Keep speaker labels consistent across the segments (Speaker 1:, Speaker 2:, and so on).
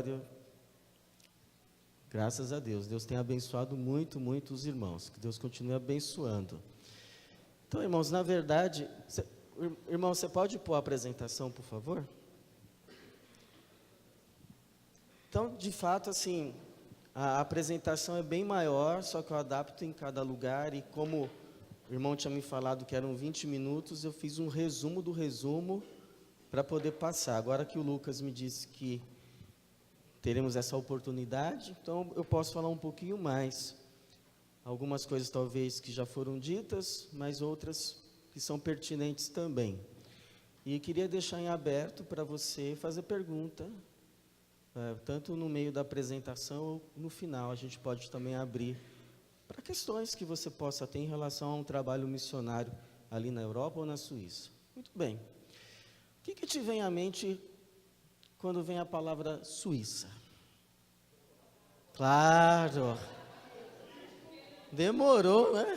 Speaker 1: glória. Graças a Deus. Deus tem abençoado muito, muito os irmãos. Que Deus continue abençoando. Então, irmãos, na verdade, irmão, você pode pôr a apresentação, por favor? Então, de fato, assim, a apresentação é bem maior, só que eu adapto em cada lugar, e como o irmão tinha me falado que eram 20 minutos, eu fiz um resumo do resumo para poder passar. Agora que o Lucas me disse que teremos essa oportunidade, então eu posso falar um pouquinho mais. Algumas coisas talvez que já foram ditas, mas outras que são pertinentes também. E queria deixar em aberto para você fazer pergunta, tanto no meio da apresentação ou no final. A gente pode também abrir para questões que você possa ter em relação a um trabalho missionário ali na Europa ou na Suíça. Muito bem. O que te vem à mente quando vem a palavra Suíça? Claro. Demorou, né?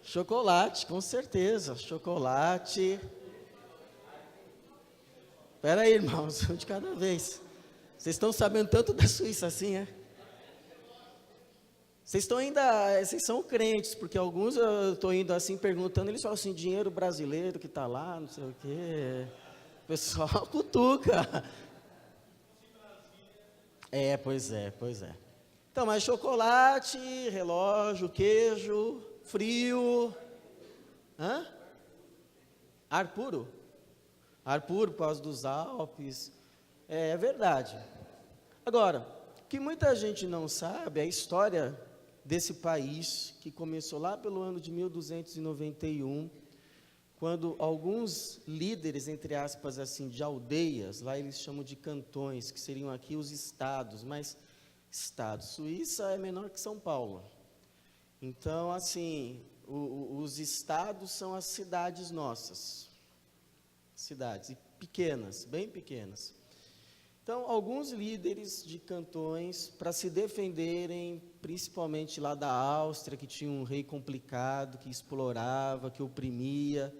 Speaker 1: Chocolate, com certeza. Chocolate. Espera aí, irmãos, um de cada vez. Vocês estão sabendo tanto da Suíça assim, é? Vocês são crentes, porque alguns eu estou indo assim perguntando, eles falam assim, dinheiro brasileiro que está lá, não sei o quê. O pessoal cutuca. Pois é. Então, mas chocolate, relógio, queijo, frio. Ar puro? Ar puro por causa dos Alpes, é verdade. Agora, o que muita gente não sabe é a história desse país, que começou lá pelo ano de 1291, quando alguns líderes, entre aspas, assim, de aldeias, lá eles chamam de cantões, que seriam aqui os estados, mas estado, Suíça é menor que São Paulo. Então, assim, os estados são as cidades nossas. Cidades pequenas, bem pequenas. Então, alguns líderes de cantões, para se defenderem, principalmente lá da Áustria, que tinha um rei complicado, que explorava, que oprimia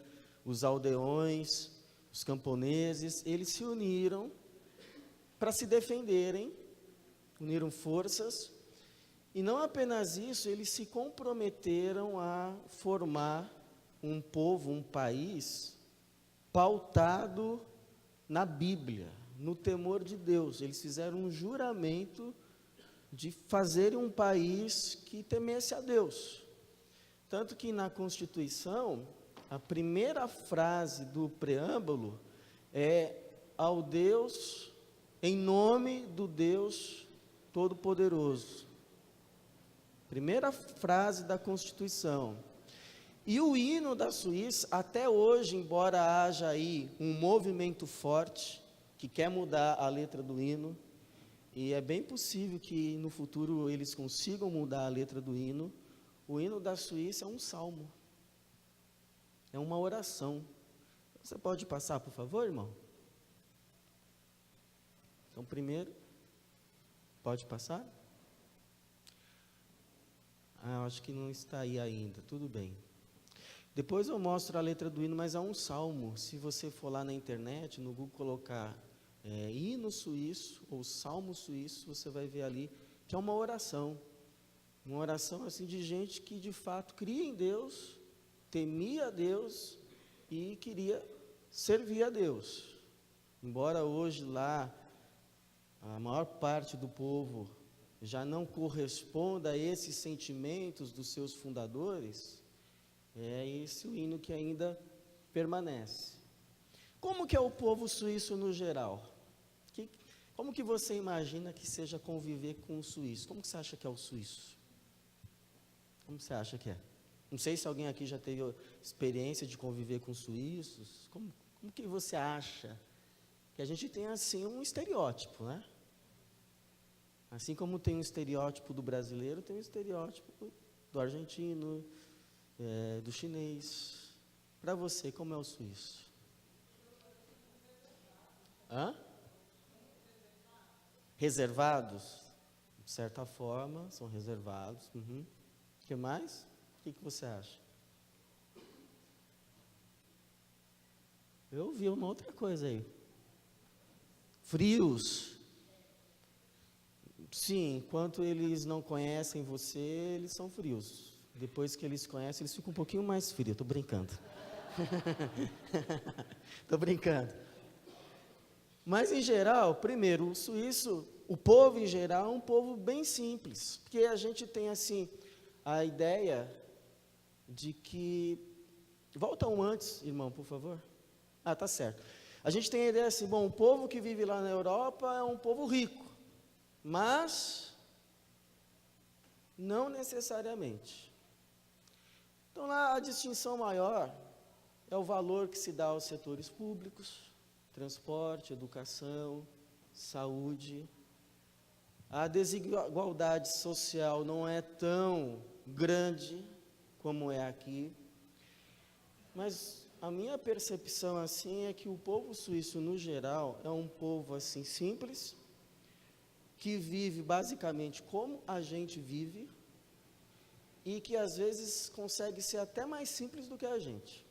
Speaker 1: os aldeões, os camponeses, eles se uniram para se defenderem, uniram forças, e não apenas isso, eles se comprometeram a formar um povo, um país, pautado na Bíblia, no temor de Deus. Eles fizeram um juramento de fazerem um país que temesse a Deus. Tanto que na Constituição, a primeira frase do preâmbulo é ao Deus, em nome do Deus Todo-Poderoso. Primeira frase da Constituição. E o hino da Suíça, até hoje, embora haja aí um movimento forte, que quer mudar a letra do hino, e é bem possível que no futuro eles consigam mudar a letra do hino, o hino da Suíça é um salmo, é uma oração. Você pode passar, por favor, irmão? Então, primeiro, pode passar? Acho que não está aí ainda, tudo bem. Depois eu mostro a letra do hino, mas é um salmo. Se você for lá na internet, no Google, colocar hino suíço ou salmo suíço, você vai ver ali que é uma oração assim de gente que de fato cria em Deus, temia a Deus e queria servir a Deus. Embora hoje lá a maior parte do povo já não corresponda a esses sentimentos dos seus fundadores, é esse o hino que ainda permanece. Como que é o povo suíço no geral? Como que você imagina que seja conviver com o suíço? Como que você acha que é o suíço? Como você acha que é? Não sei se alguém aqui já teve experiência de conviver com suíços. Como que você acha? Que a gente tem assim um estereótipo, né? Assim como tem um estereótipo do brasileiro, tem um estereótipo do argentino, do chinês. Para você, como é o suíço? Reservados? De certa forma, são reservados. O que mais? O que você acha? Eu vi uma outra coisa aí. frios. Sim, enquanto eles não conhecem você, eles são frios. Depois que eles conhecem, eles ficam um pouquinho mais frios. Estou brincando. Estou brincando. Mas, em geral, primeiro, o suíço, o povo em geral, é um povo bem simples. Porque a gente tem, assim, a ideia de que... Volta um antes, irmão, por favor. Ah, tá certo. A gente tem a ideia assim, bom, o povo que vive lá na Europa é um povo rico. Mas, não necessariamente. Então, lá, a distinção maior é o valor que se dá aos setores públicos, transporte, educação, saúde. A desigualdade social não é tão grande como é aqui, mas a minha percepção assim é que o povo suíço no geral é um povo assim simples, que vive basicamente como a gente vive e que às vezes consegue ser até mais simples do que a gente.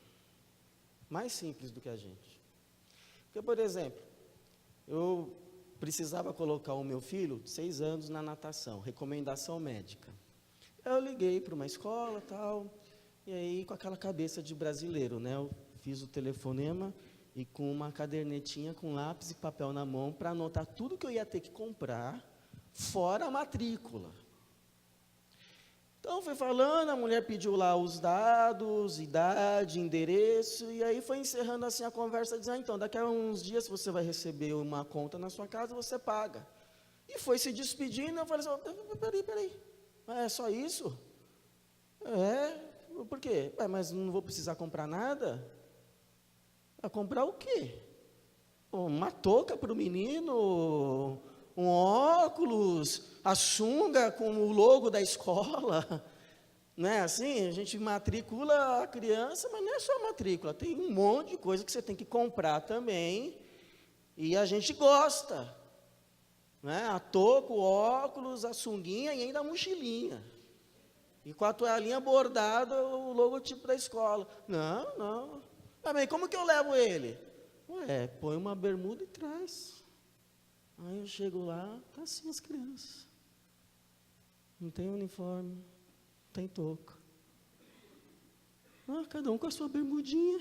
Speaker 1: Mais simples do que a gente. Porque, por exemplo, eu precisava colocar o meu filho, de 6 anos, na natação, recomendação médica. Eu liguei para uma escola, tal, e aí com aquela cabeça de brasileiro, né? Eu fiz o telefonema e com uma cadernetinha com lápis e papel na mão para anotar tudo que eu ia ter que comprar, fora a matrícula. Então, foi falando, a mulher pediu lá os dados, idade, endereço, e aí foi encerrando assim a conversa, dizendo, então, daqui a uns dias você vai receber uma conta na sua casa, você paga. E foi se despedindo, eu falei assim, peraí, é só isso? Por quê? Mas não vou precisar comprar nada? Vai comprar o quê? Uma touca para o menino, um óculos, a sunga com o logo da escola, não é assim? A gente matricula a criança, mas não é só a matrícula, tem um monte de coisa que você tem que comprar também, e a gente gosta, né? A touca, o óculos, a sunguinha e ainda a mochilinha, e com a toalhinha bordada, o logotipo da escola. Não, também, como que eu levo ele? Põe uma bermuda e traz. Aí eu chego lá, tá assim as crianças. Não tem uniforme, não tem touca. Cada um com a sua bermudinha.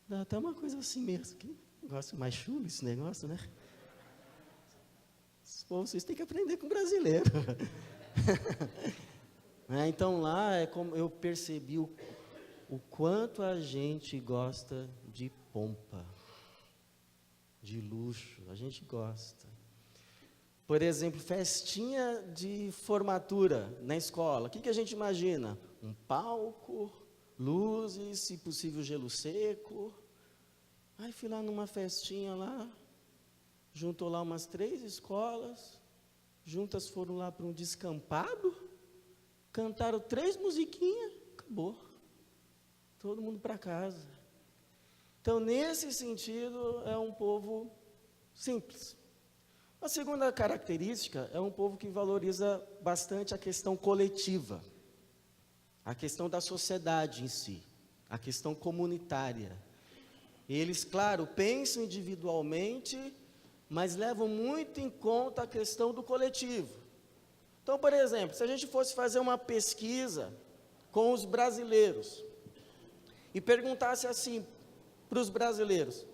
Speaker 1: Dá até uma coisa assim mesmo. Que negócio mais chulo esse negócio, né? Vocês têm que aprender com o brasileiro. Então lá é como eu percebi o quanto a gente gosta de pompa. De luxo, a gente gosta. Por exemplo, festinha de formatura na escola. O que a gente imagina? Um palco, luzes, se possível gelo seco. Aí fui lá numa festinha lá, juntou lá umas 3 escolas, juntas foram lá para um descampado, cantaram 3 musiquinhas, acabou. Todo mundo para casa. Então, nesse sentido, é um povo simples. A segunda característica é um povo que valoriza bastante a questão coletiva, a questão da sociedade em si, a questão comunitária. Eles, claro, pensam individualmente, mas levam muito em conta a questão do coletivo. Então, por exemplo, se a gente fosse fazer uma pesquisa com os brasileiros e perguntasse assim para os brasileiros,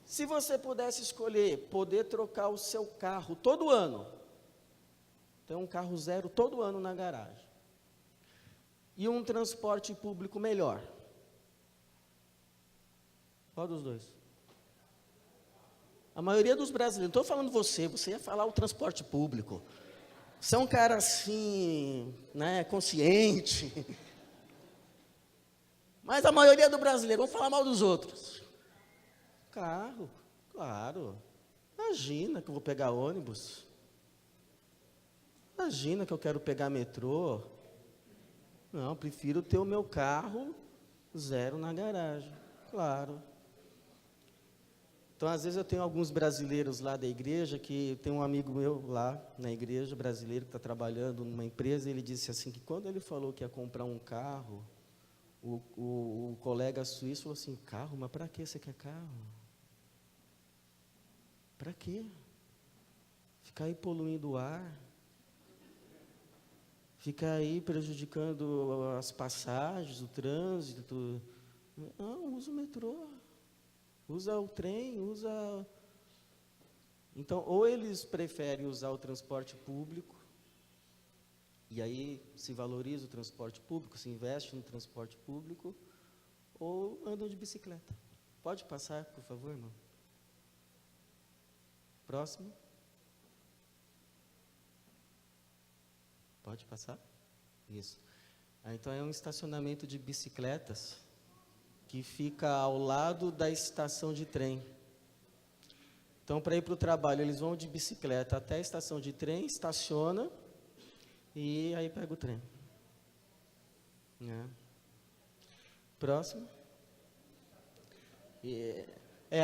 Speaker 1: se você pudesse escolher poder trocar o seu carro todo ano, ter um carro zero todo ano na garagem, e um transporte público melhor, qual dos dois? A maioria dos brasileiros, não estou falando você ia falar o transporte público. Você é um cara assim, né, consciente. Mas a maioria do brasileiro, vamos falar mal dos outros. Carro, claro. Imagina que eu vou pegar ônibus. Imagina que eu quero pegar metrô. Não, prefiro ter o meu carro zero na garagem. Claro. Então, às vezes eu tenho alguns brasileiros lá da igreja, que tem um amigo meu lá na igreja, brasileiro, que está trabalhando numa empresa, e ele disse assim, que quando ele falou que ia comprar um carro, o colega suíço falou assim, carro? Mas para que você quer carro? Para quê? Ficar aí poluindo o ar, ficar aí prejudicando as passagens, o trânsito. Não, usa o metrô, usa o trem, usa... Então, ou eles preferem usar o transporte público, e aí se valoriza o transporte público, se investe no transporte público, ou andam de bicicleta. Pode passar, por favor, irmão? Próximo. Pode passar? Isso. Então, é um estacionamento de bicicletas que fica ao lado da estação de trem. Então, para ir para o trabalho, eles vão de bicicleta até a estação de trem, estaciona e aí pega o trem. Próximo.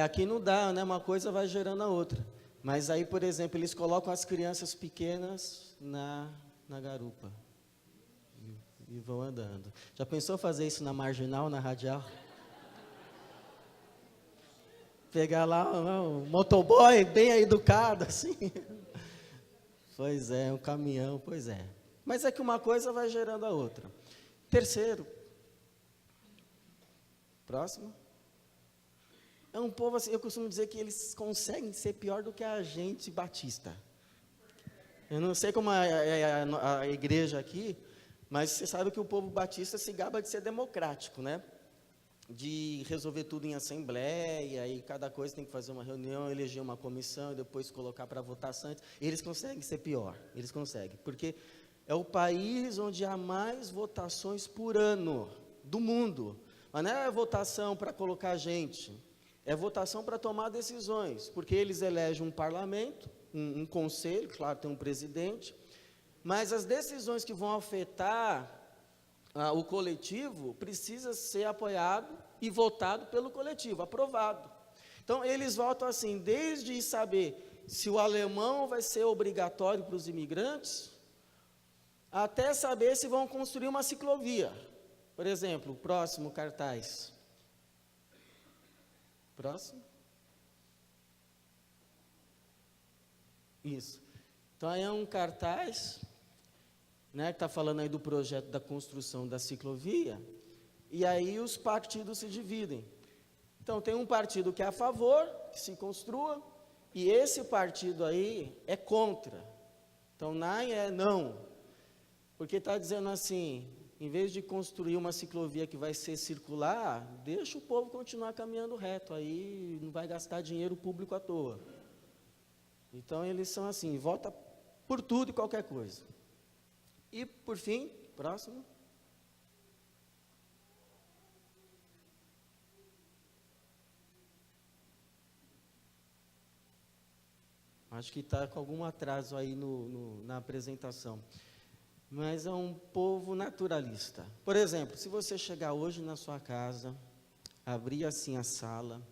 Speaker 1: Aqui não dá, né? Uma coisa vai gerando a outra. Mas aí, por exemplo, eles colocam as crianças pequenas na garupa e vão andando. Já pensou fazer isso na Marginal, na Radial? Pegar lá um motoboy bem educado, assim. Pois é, um caminhão, pois é. Mas é que uma coisa vai gerando a outra. Terceiro. Próximo. É um povo assim, eu costumo dizer que eles conseguem ser pior do que a gente batista. Eu não sei como é a igreja aqui, mas você sabe que o povo batista se gaba de ser democrático, né? De resolver tudo em assembleia, e cada coisa tem que fazer uma reunião, eleger uma comissão, e depois colocar para votação. Eles conseguem ser pior, eles conseguem, porque é o país onde há mais votações por ano do mundo. Mas não é votação para colocar gente, é votação para tomar decisões, porque eles elegem um parlamento, um conselho, claro, tem um presidente, mas as decisões que vão afetar o coletivo precisa ser apoiado e votado pelo coletivo, aprovado. Então, eles votam assim, desde saber se o alemão vai ser obrigatório para os imigrantes, até saber se vão construir uma ciclovia. Por exemplo, o próximo cartaz. Próximo. Isso. Então, aí é um cartaz, né, que está falando aí do projeto da construção da ciclovia, e aí os partidos se dividem. Então, tem um partido que é a favor, que se construa, e esse partido aí é contra. Então, NAI é não, porque está dizendo assim, em vez de construir uma ciclovia que vai ser circular, deixa o povo continuar caminhando reto, aí não vai gastar dinheiro público à toa. Então, eles são assim, vota por tudo e qualquer coisa. E, por fim, próximo. Acho que está com algum atraso aí na apresentação. Mas é um povo naturalista. Por exemplo, se você chegar hoje na sua casa, abrir assim a sala,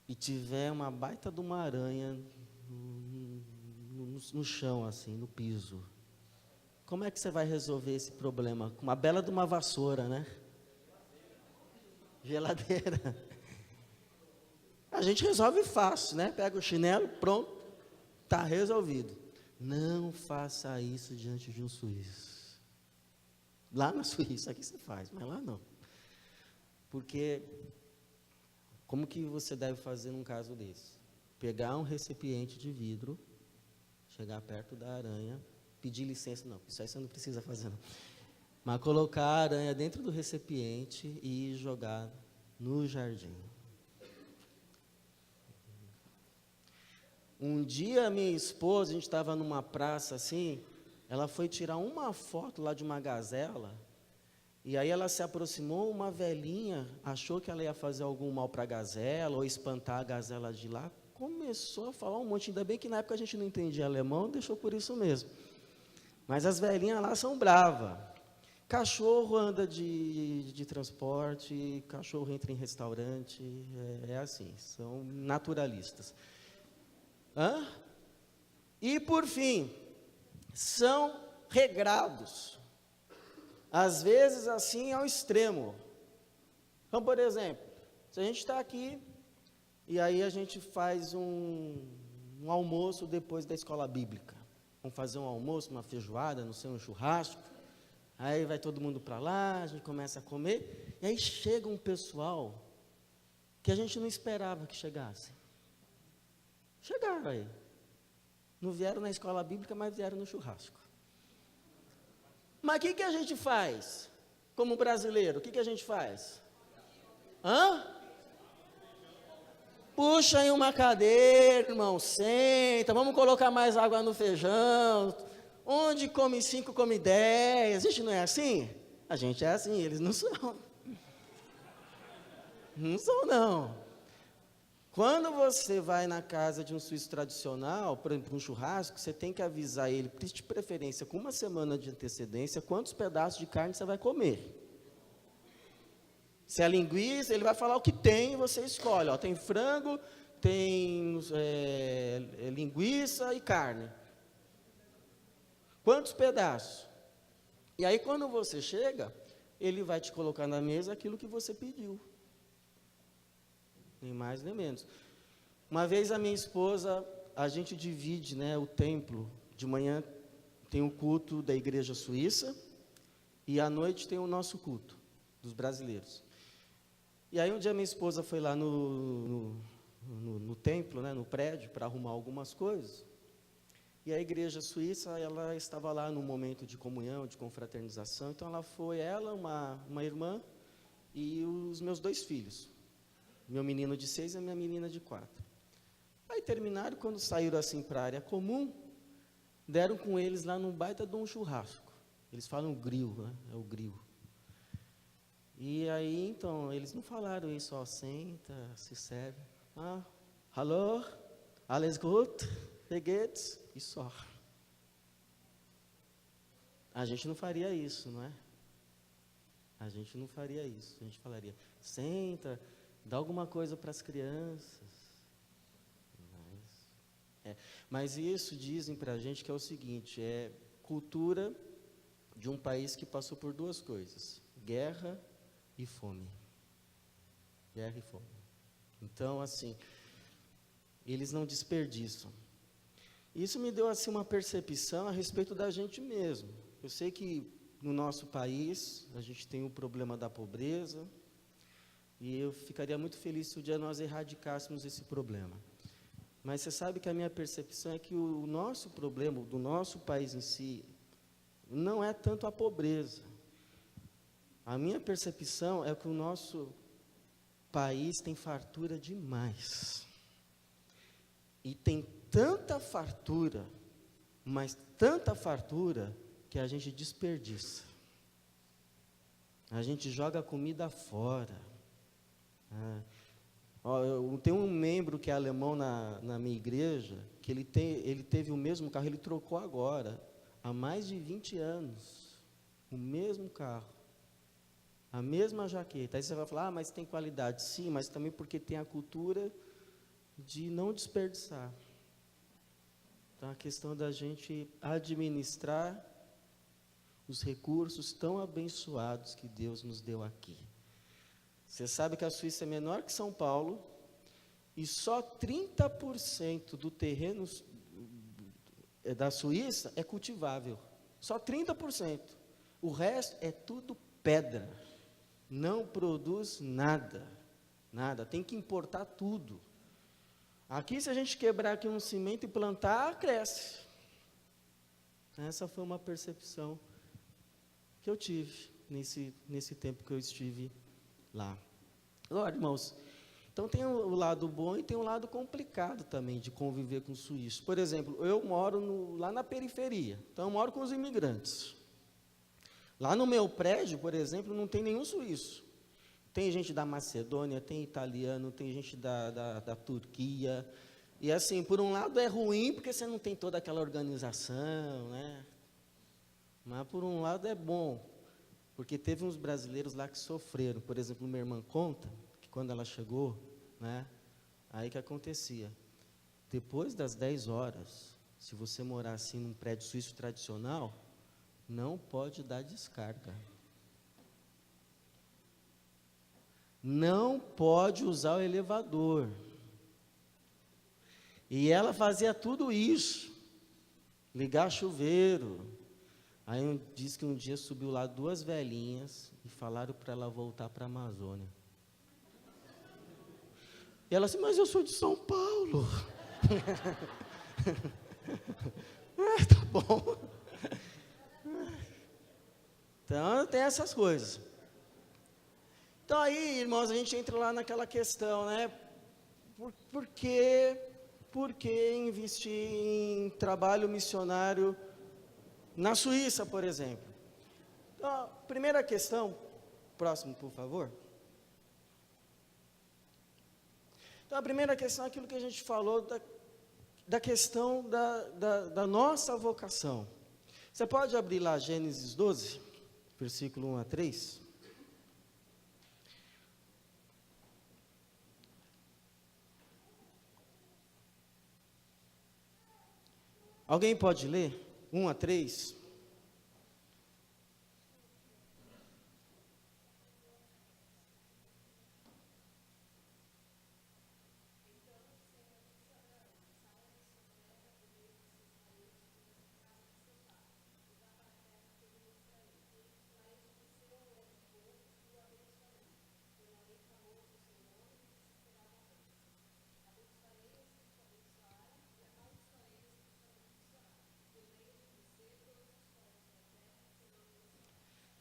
Speaker 1: e tiver uma baita de uma aranha no chão, assim, no piso, como é que você vai resolver esse problema? Com uma bela de uma vassoura, né? Geladeira. A gente resolve fácil, né? Pega o chinelo, pronto, está resolvido. Não faça isso diante de um suíço. Lá na Suíça, aqui você faz, mas lá não. Porque, como que você deve fazer num caso desse? Pegar um recipiente de vidro, chegar perto da aranha, pedir licença, não, isso aí você não precisa fazer, não. Mas colocar a aranha dentro do recipiente e jogar no jardim. Um dia, minha esposa, a gente estava numa praça assim, ela foi tirar uma foto lá de uma gazela, e aí ela se aproximou, uma velhinha, achou que ela ia fazer algum mal para a gazela, ou espantar a gazela de lá, começou a falar um monte, ainda bem que na época a gente não entendia alemão, deixou por isso mesmo. Mas as velhinhas lá são bravas. Cachorro anda de transporte, cachorro entra em restaurante, é assim, são naturalistas. E, por fim, são regrados. Às vezes, assim, ao extremo. Então, por exemplo, se a gente está aqui, E aí a gente faz um almoço depois da escola bíblica. Vamos fazer um almoço, uma feijoada, não sei, um churrasco. Aí vai todo mundo para lá, a gente começa a comer. E aí chega um pessoal que a gente não esperava que chegasse. Chegaram aí. Não vieram na escola bíblica, mas vieram no churrasco. Mas o que a gente faz? Como brasileiro, o que a gente faz? Puxa aí uma cadeira, irmão, senta, vamos colocar mais água no feijão. Onde come 5, come 10. A gente não é assim? A gente é assim, eles não são. Não são, não. Quando você vai na casa de um suíço tradicional, por exemplo, um churrasco, você tem que avisar ele, de preferência com uma semana de antecedência, quantos pedaços de carne você vai comer. Se é linguiça, ele vai falar o que tem e você escolhe. Ó, tem frango, tem linguiça e carne. Quantos pedaços? E aí, quando você chega, ele vai te colocar na mesa aquilo que você pediu. Nem mais nem menos. Uma vez a minha esposa, a gente divide, né, o templo. De manhã tem o culto da igreja suíça e à noite tem o nosso culto, dos brasileiros. E aí um dia minha esposa foi lá no templo, né, no prédio, para arrumar algumas coisas. E a igreja suíça, ela estava lá no momento de comunhão, de confraternização. Então ela foi, uma irmã e os meus 2 filhos. Meu menino de 6 e a minha menina de 4. Aí terminaram, quando saíram assim para a área comum, deram com eles lá num baita de um churrasco. Eles falam grill, né? É o grill. E aí, então, eles não falaram isso, ó, senta, se serve. Hallo, alles gut, wie geht's? E só. A gente não faria isso, não é? A gente não faria isso. A gente falaria, senta, dá alguma coisa para as crianças. Mas isso dizem para a gente que é o seguinte, é cultura de um país que passou por 2 coisas, guerra e fome. Guerra e fome. Então, assim, eles não desperdiçam. Isso me deu, assim, uma percepção a respeito da gente mesmo. Eu sei que no nosso país, a gente tem o problema da pobreza, e eu ficaria muito feliz se um dia nós erradicássemos esse problema. Mas você sabe que a minha percepção é que o nosso problema, do nosso país em si, não é tanto a pobreza. A minha percepção é que o nosso país tem fartura demais. E tem tanta fartura, mas tanta fartura, que a gente desperdiça. A gente joga a comida fora. Tem um membro que é alemão na minha igreja, que ele teve o mesmo carro, ele trocou agora, há mais de 20 anos, o mesmo carro, a mesma jaqueta. Aí você vai falar, mas tem qualidade. Sim, mas também porque tem a cultura de não desperdiçar. Então, a questão da gente administrar os recursos tão abençoados que Deus nos deu aqui. Você sabe que a Suíça é menor que São Paulo e só 30% do terreno da Suíça é cultivável. Só 30%. O resto é tudo pedra. Não produz nada. Nada. Tem que importar tudo. Aqui, se a gente quebrar aqui um cimento e plantar, cresce. Essa foi uma percepção que eu tive nesse tempo que eu estive lá. Agora, irmãos, então tem o lado bom e tem um lado complicado também de conviver com o suíço. Por exemplo, eu moro lá na periferia, então eu moro com os imigrantes. Lá no meu prédio, por exemplo, não tem nenhum suíço. Tem gente da Macedônia, tem italiano, tem gente da Turquia. E assim, por um lado é ruim, porque você não tem toda aquela organização, né? Mas por um lado é bom, porque teve uns brasileiros lá que sofreram. Por exemplo, minha irmã conta que quando ela chegou, né, aí que acontecia. Depois das 10 horas, se você morar assim num prédio suíço tradicional, não pode dar descarga. Não pode usar o elevador. E ela fazia tudo isso, ligar chuveiro. Aí diz que um dia subiu lá 2 velhinhas e falaram para ela voltar para a Amazônia. E ela assim, mas eu sou de São Paulo. Tá bom. Então, tem essas coisas. Então, aí, irmãos, a gente entra lá naquela questão, né? Por que investir em trabalho missionário na Suíça, por exemplo? Então, a primeira questão, próximo, por favor. Então, a primeira questão é aquilo que a gente falou da questão da nossa vocação. Você pode abrir lá Gênesis 12, versículo 1 a 3. Alguém pode ler? 1 a 3.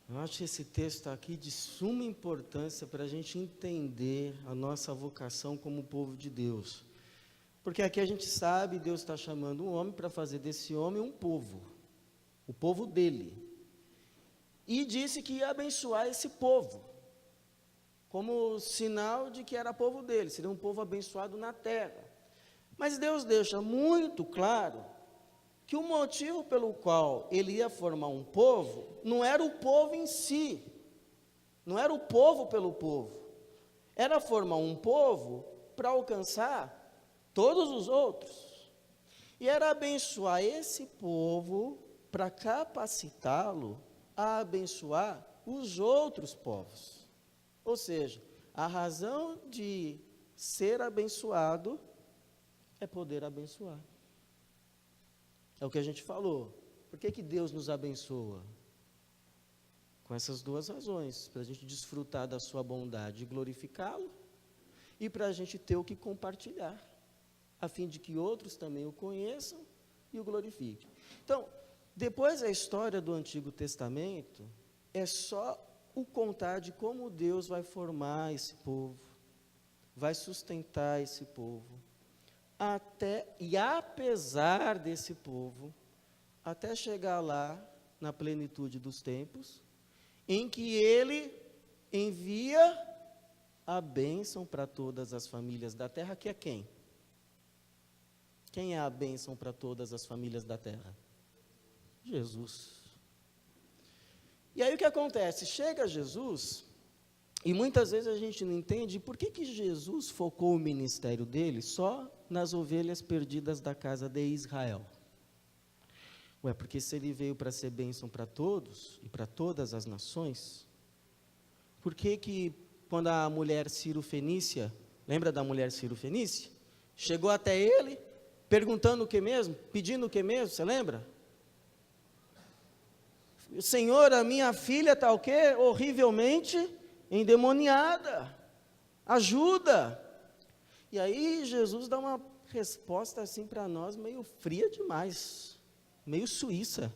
Speaker 1: Eu acho que esse texto está aqui de suma importância para a gente entender a nossa vocação como povo de Deus. Porque aqui a gente sabe, Deus está chamando um homem para fazer desse homem um povo, o povo dele. E disse que ia abençoar esse povo, como sinal de que era povo dele, seria um povo abençoado na terra. Mas Deus deixa muito claro que o motivo pelo qual ele ia formar um povo, não era o povo em si, não era o povo pelo povo, era formar um povo para alcançar todos os outros, e era abençoar esse povo para capacitá-lo a abençoar os outros povos. Ou seja, a razão de ser abençoado é poder abençoar. É o que a gente falou. Por que Deus nos abençoa? Com essas 2 razões. Para a gente desfrutar da sua bondade e glorificá-lo, e para a gente ter o que compartilhar, a fim de que outros também o conheçam e o glorifiquem. Então, depois da história do Antigo Testamento, é só o contar de como Deus vai formar esse povo, vai sustentar esse povo, e apesar desse povo, até chegar lá, na plenitude dos tempos, em que ele envia a bênção para todas as famílias da terra, que é quem? Quem é a bênção para todas as famílias da terra? Jesus. E aí o que acontece? Chega Jesus, e muitas vezes a gente não entende por que Jesus focou o ministério dele só nas ovelhas perdidas da casa de Israel. Porque se ele veio para ser bênção para todos e para todas as nações, por que quando a mulher Ciro-Fenícia, lembra da mulher Ciro-Fenícia? Chegou até ele, perguntando o que mesmo? Pedindo o que mesmo, você lembra? Senhor, a minha filha está o quê? Horrivelmente endemoniada, ajuda. E aí Jesus dá uma resposta assim para nós, meio fria demais, meio suíça,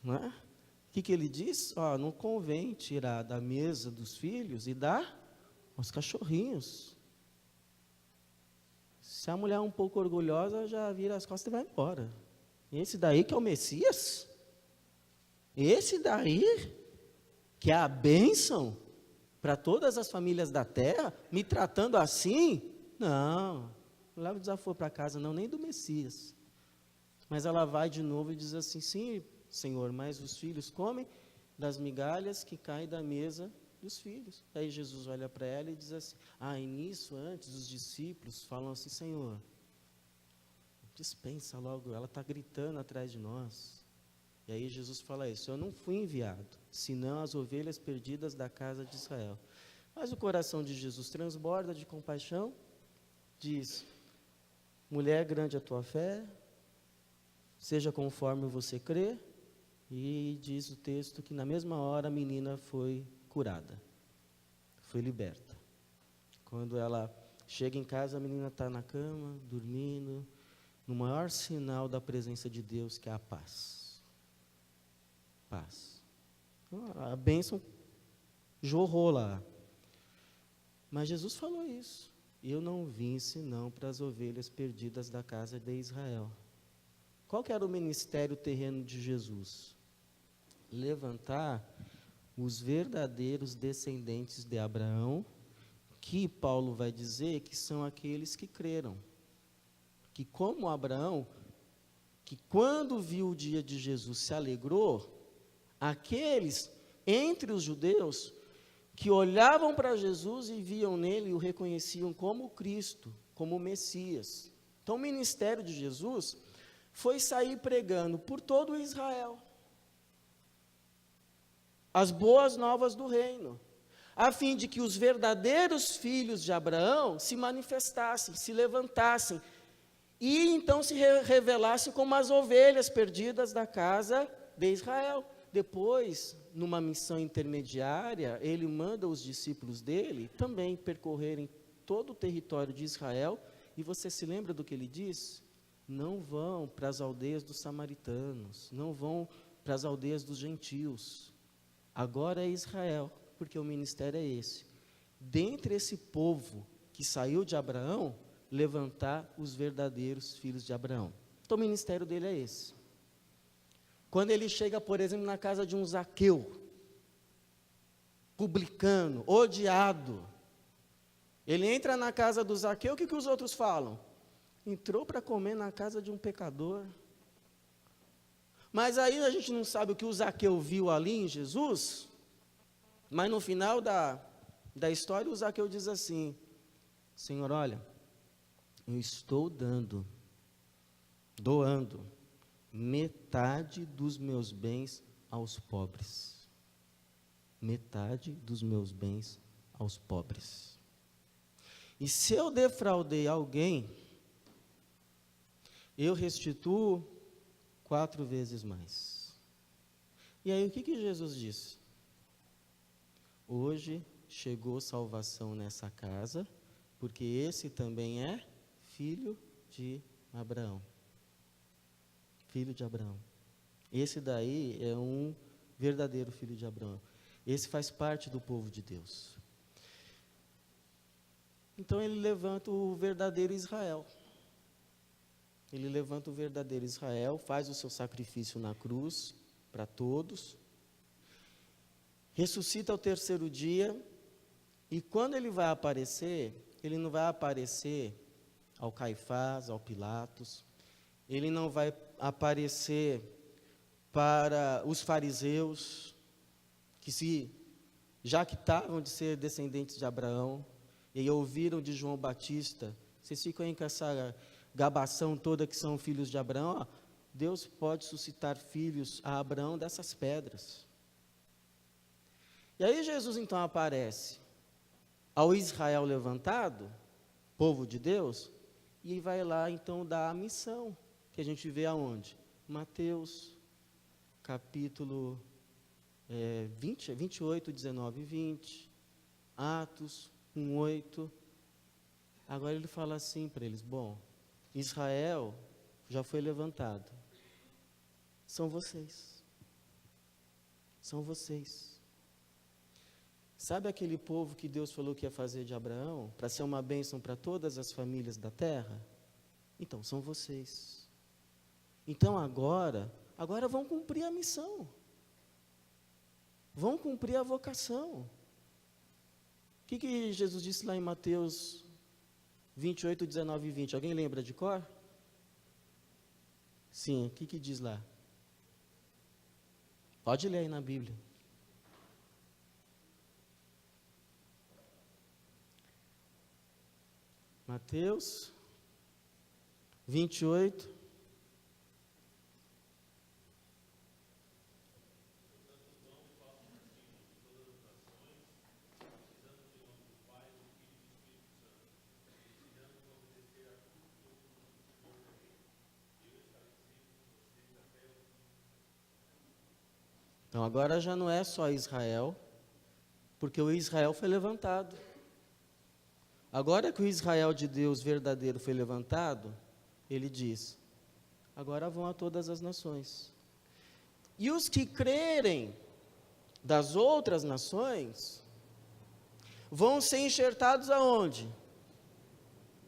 Speaker 1: não é? O que ele diz? Não convém tirar da mesa dos filhos e dar aos cachorrinhos. Se a mulher é um pouco orgulhosa, já vira as costas e vai embora. Esse daí que é o Messias? Esse daí que é a bênção para todas as famílias da terra, me tratando assim? Não leva o desaforo para casa não, nem do Messias. Mas ela vai de novo e diz assim, sim, Senhor, mas os filhos comem das migalhas que caem da mesa dos filhos. Aí Jesus olha para ela e diz assim, e nisso antes os discípulos falam assim, Senhor, dispensa logo, ela está gritando atrás de nós. E aí Jesus fala isso, eu não fui enviado, senão as ovelhas perdidas da casa de Israel. Mas o coração de Jesus transborda de compaixão, diz, mulher, grande a tua fé, seja conforme você crê. E diz o texto que na mesma hora a menina foi curada, foi liberta. Quando ela chega em casa, a menina está na cama, dormindo, no maior sinal da presença de Deus, que é a paz. Paz. A bênção jorrou lá. Mas Jesus falou isso. Eu não vim senão para as ovelhas perdidas da casa de Israel. Qual que era o ministério terreno de Jesus? Levantar os verdadeiros descendentes de Abraão, que Paulo vai dizer que são aqueles que creram. Que como Abraão, que quando viu o dia de Jesus se alegrou, aqueles entre os judeus que olhavam para Jesus e viam nele e o reconheciam como Cristo, como Messias. Então o ministério de Jesus foi sair pregando por todo Israel as boas novas do reino, a fim de que os verdadeiros filhos de Abraão se manifestassem, se levantassem, e então se revelassem como as ovelhas perdidas da casa de Israel. Depois, numa missão intermediária, ele manda os discípulos dele também percorrerem todo o território de Israel, e você se lembra do que ele diz? Não vão para as aldeias dos samaritanos, não vão para as aldeias dos gentios. Agora é Israel, porque o ministério é esse. Dentre esse povo que saiu de Abraão, levantar os verdadeiros filhos de Abraão. Então o ministério dele é esse. Quando ele chega, por exemplo, na casa de um Zaqueu, publicano, odiado, ele entra na casa do Zaqueu, o que os outros falam? Entrou para comer na casa de um pecador. Mas aí a gente não sabe o que o Zaqueu viu ali em Jesus, mas no final da história o Zaqueu diz assim: Senhor, olha, eu estou doando metade dos meus bens aos pobres. Metade dos meus bens aos pobres. E se eu defraudei alguém, eu restituo 4 vezes mais. E aí o que Jesus disse? Hoje chegou salvação nessa casa, porque esse também é filho de Abraão. Filho de Abraão. Esse daí é um verdadeiro filho de Abraão. Esse faz parte do povo de Deus. Então ele levanta o verdadeiro Israel. Ele levanta o verdadeiro Israel, faz o seu sacrifício na cruz, para todos, ressuscita ao 3º dia, e quando ele vai aparecer, ele não vai aparecer ao Caifás, ao Pilatos, ele não vai aparecer para os fariseus, que se jactavam de ser descendentes de Abraão, e ouviram de João Batista, vocês ficam aí com essa gabação toda que são filhos de Abraão, ó, Deus pode suscitar filhos a Abraão dessas pedras. E aí Jesus então aparece ao Israel levantado, povo de Deus, e vai lá então dar a missão, que a gente vê aonde? Mateus, capítulo 28, 19 e 20, Atos 1, 8. Agora ele fala assim para eles: bom, Israel já foi levantado. São vocês. São vocês. Sabe aquele povo que Deus falou que ia fazer de Abraão, para ser uma bênção para todas as famílias da terra? Então, são vocês. Então, agora vão cumprir a missão. Vão cumprir a vocação. O que Jesus disse lá em Mateus 28, 19 e 20? Alguém lembra de cor? Sim, o que diz lá? Pode ler aí na Bíblia. Mateus 28. Então agora já não é só Israel, porque o Israel foi levantado. Agora que o Israel de Deus verdadeiro foi levantado, ele diz, agora vão a todas as nações. E os que crerem das outras nações, vão ser enxertados aonde?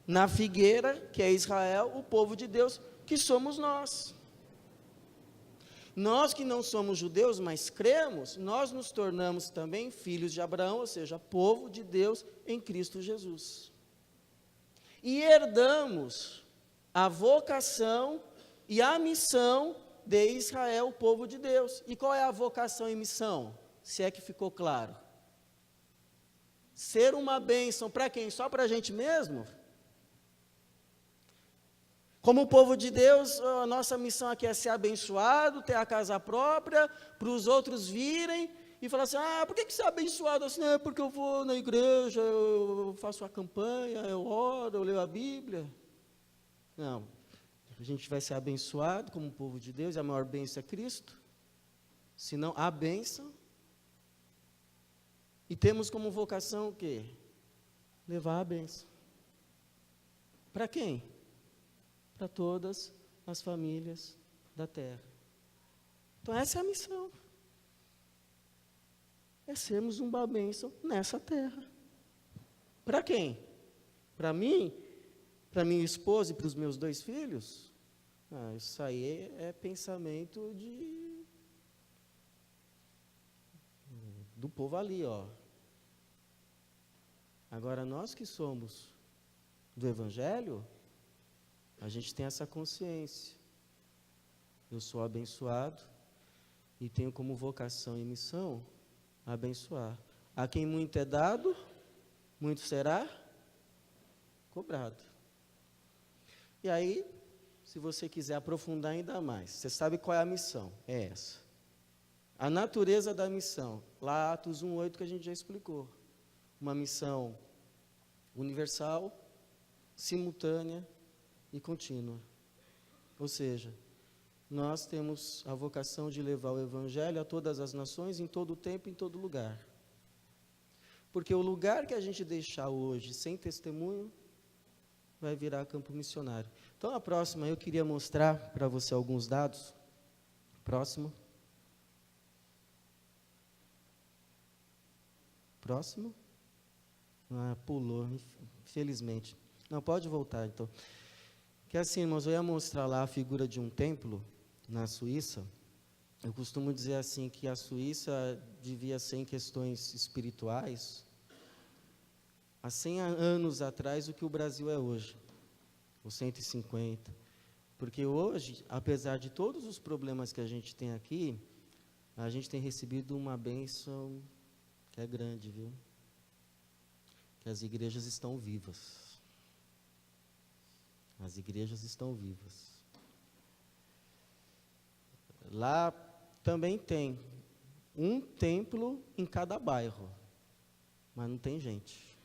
Speaker 1: Na figueira, que é Israel, o povo de Deus, que somos nós. Nós que não somos judeus, mas cremos, nós nos tornamos também filhos de Abraão, ou seja, povo de Deus em Cristo Jesus. E herdamos a vocação e a missão de Israel, o povo de Deus. E qual é a vocação e missão? Se é que ficou claro. Ser uma bênção para quem? Só para a gente mesmo? Como povo de Deus, a nossa missão aqui é ser abençoado, ter a casa própria, para os outros virem e falar assim, por que você é abençoado assim? É porque eu vou na igreja, eu faço a campanha, eu oro, eu leio a Bíblia. Não, a gente vai ser abençoado como povo de Deus, e a maior bênção é Cristo, senão a bênção. E temos como vocação o quê? Levar a bênção. Para quem? Para todas as famílias da terra. Então essa é a missão. É sermos uma bênção nessa terra. Para quem? Para mim? Para minha esposa e para os meus 2 filhos? Isso aí é pensamento do povo ali, ó. Agora nós que somos do Evangelho, a gente tem essa consciência. Eu sou abençoado e tenho como vocação e missão abençoar. A quem muito é dado, muito será cobrado. E aí, se você quiser aprofundar ainda mais, você sabe qual é a missão? É essa. A natureza da missão, lá Atos 1:8 que a gente já explicou. Uma missão universal, simultânea e contínua. Ou seja, nós temos a vocação de levar o Evangelho a todas as nações, em todo o tempo, em todo lugar. Porque o lugar que a gente deixar hoje sem testemunho, vai virar campo missionário. Então, a próxima, eu queria mostrar para você alguns dados. Próximo. Próximo. Pulou, infelizmente. Não, pode voltar, então. Que assim, irmãos, eu ia mostrar lá a figura de um templo na Suíça. Eu costumo dizer assim, que a Suíça devia ser em questões espirituais, há 100 anos atrás, o que o Brasil é hoje, os 150. Porque hoje, apesar de todos os problemas que a gente tem aqui, a gente tem recebido uma bênção que é grande, viu? Que as igrejas estão vivas. As igrejas estão vivas. Lá também tem um templo em cada bairro, mas não tem gente.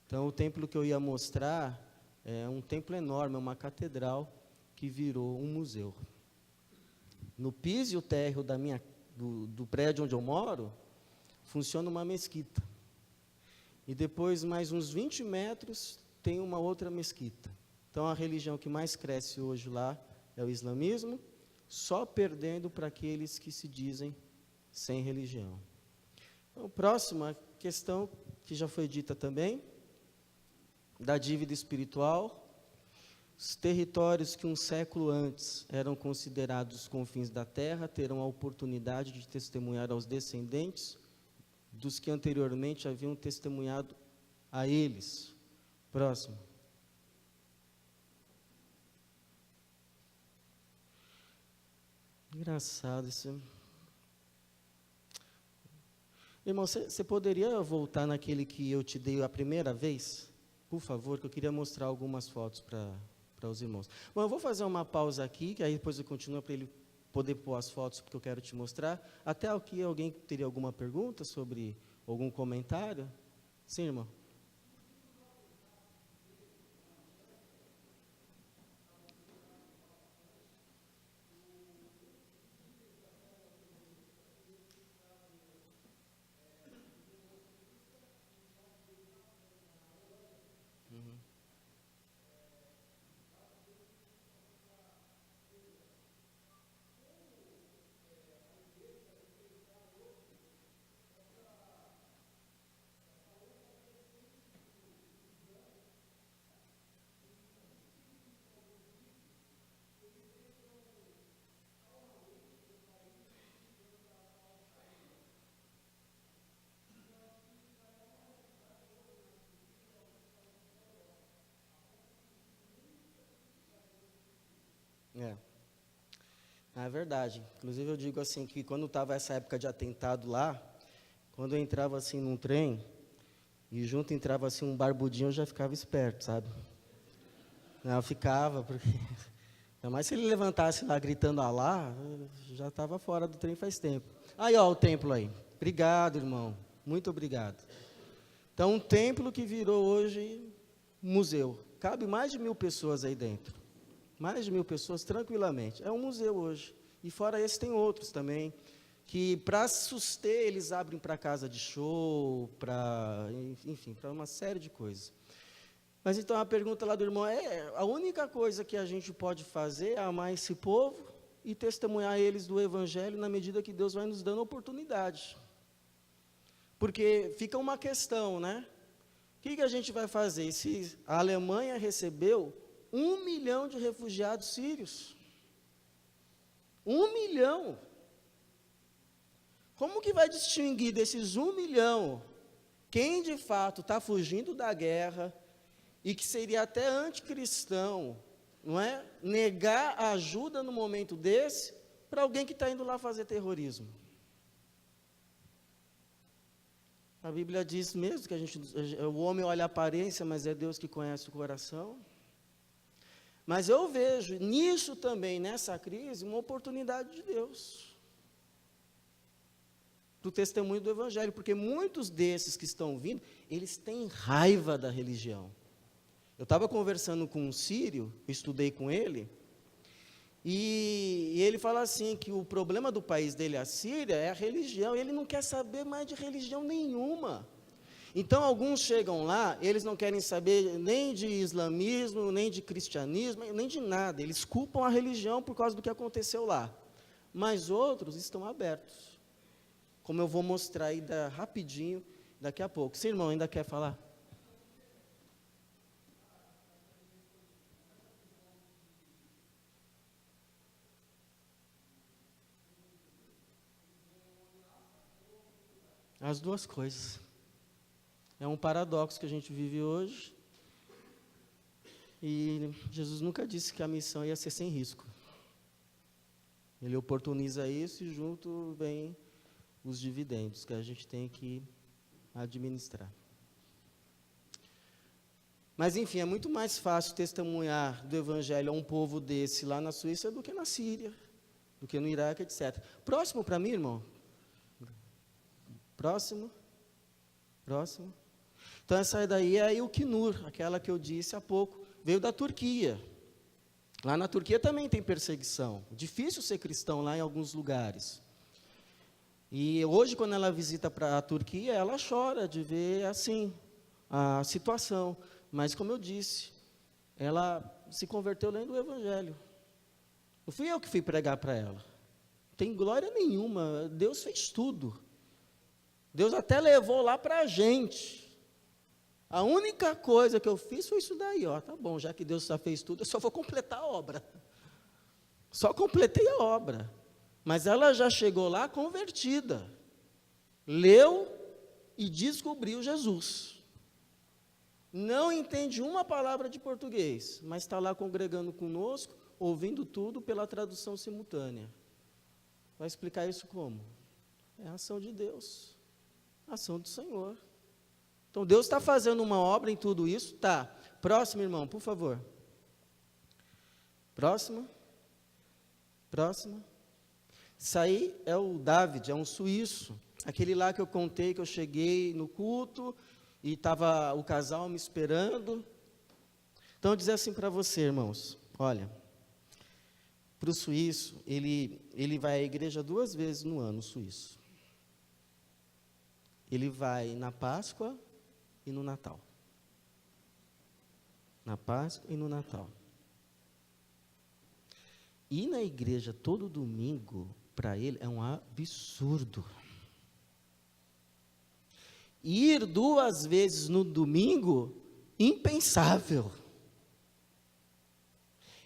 Speaker 1: Então, o templo que eu ia mostrar é um templo enorme, é uma catedral que virou um museu. No piso e o térreo do prédio onde eu moro, funciona uma mesquita. E depois, mais uns 20 metros, tem uma outra mesquita. Então, a religião que mais cresce hoje lá é o islamismo, só perdendo para aqueles que se dizem sem religião. Então, próxima questão, que já foi dita também, da dívida espiritual. Os territórios que um século antes eram considerados os confins da terra terão a oportunidade de testemunhar aos descendentes dos que anteriormente haviam testemunhado a eles. Próximo. Engraçado isso. Irmão, você poderia voltar naquele que eu te dei a primeira vez? Por favor, que eu queria mostrar algumas fotos para os irmãos. Bom, eu vou fazer uma pausa aqui, que aí depois eu continuo para ele poder pôr as fotos, porque eu quero te mostrar. Até aqui, alguém teria alguma pergunta sobre algum comentário? Sim, irmão? É verdade. Inclusive eu digo assim, que quando estava essa época de atentado lá, quando eu entrava assim num trem, e junto entrava assim um barbudinho, eu já ficava esperto, sabe? Eu ficava, porque... Ainda mais se ele levantasse lá gritando Alá, eu já estava fora do trem faz tempo. Aí, ó, o templo aí. Obrigado, irmão. Muito obrigado. Então, um templo que virou hoje museu. Cabe mais de 1000 pessoas aí dentro. Mais de 1000 pessoas, tranquilamente. É um museu hoje. E fora esse, tem outros também, que para suster, eles abrem para casa de show, enfim, para uma série de coisas. Mas então a pergunta lá do irmão é, a única coisa que a gente pode fazer é amar esse povo e testemunhar eles do Evangelho na medida que Deus vai nos dando oportunidade. Porque fica uma questão, né? O que a gente vai fazer se a Alemanha recebeu 1 milhão de refugiados sírios? 1 milhão! Como que vai distinguir desses 1 milhão quem de fato está fugindo da guerra e que seria até anticristão, não é? Negar a ajuda no momento desse para alguém que está indo lá fazer terrorismo? A Bíblia diz mesmo que o homem olha a aparência, mas é Deus que conhece o coração. Mas eu vejo nisso também, nessa crise, uma oportunidade de Deus do testemunho do Evangelho, porque muitos desses que estão vindo, eles têm raiva da religião. Eu estava conversando com um sírio, eu estudei com ele, e ele fala assim, que o problema do país dele, a Síria, é a religião, ele não quer saber mais de religião nenhuma. Então, alguns chegam lá, eles não querem saber nem de islamismo, nem de cristianismo, nem de nada, eles culpam a religião por causa do que aconteceu lá. Mas outros estão abertos, como eu vou mostrar aí rapidinho, daqui a pouco. Seu irmão ainda quer falar? As duas coisas. É um paradoxo que a gente vive hoje. E Jesus nunca disse que a missão ia ser sem risco. Ele oportuniza isso e junto vem os dividendos que a gente tem que administrar. Mas, enfim, é muito mais fácil testemunhar do Evangelho a um povo desse lá na Suíça do que na Síria, do que no Iraque, etc. Próximo para mim, irmão? Próximo. Então, essa daí é a Ilknur, aquela que eu disse há pouco, veio da Turquia. Lá na Turquia também tem perseguição. Difícil ser cristão lá em alguns lugares. E hoje, quando ela visita para a Turquia, ela chora de ver, assim, a situação. Mas, como eu disse, ela se converteu lendo o Evangelho. Não fui eu que fui pregar para ela. Não tem glória nenhuma, Deus fez tudo. Deus até levou lá para a gente. A única coisa que eu fiz foi isso daí, ó. Tá bom, já que Deus já fez tudo, eu só vou completar a obra. Só completei a obra. Mas ela já chegou lá convertida. Leu e descobriu Jesus. Não entende uma palavra de português, mas está lá congregando conosco, ouvindo tudo pela tradução simultânea. Vai explicar isso como? É a ação de Deus. A ação do Senhor. Então, Deus está fazendo uma obra em tudo isso? Tá. Próximo, irmão, por favor. Próximo. Isso aí é o David, é um suíço. Aquele lá que eu contei, que eu cheguei no culto e estava o casal me esperando. Então, eu dizer assim para você, irmãos, olha, para o suíço, ele vai à igreja 2 vezes no ano, o suíço. Ele vai na Páscoa e no Natal. Na Páscoa e no Natal. Ir na igreja todo domingo, para ele, é um absurdo. Ir 2 vezes no domingo, impensável.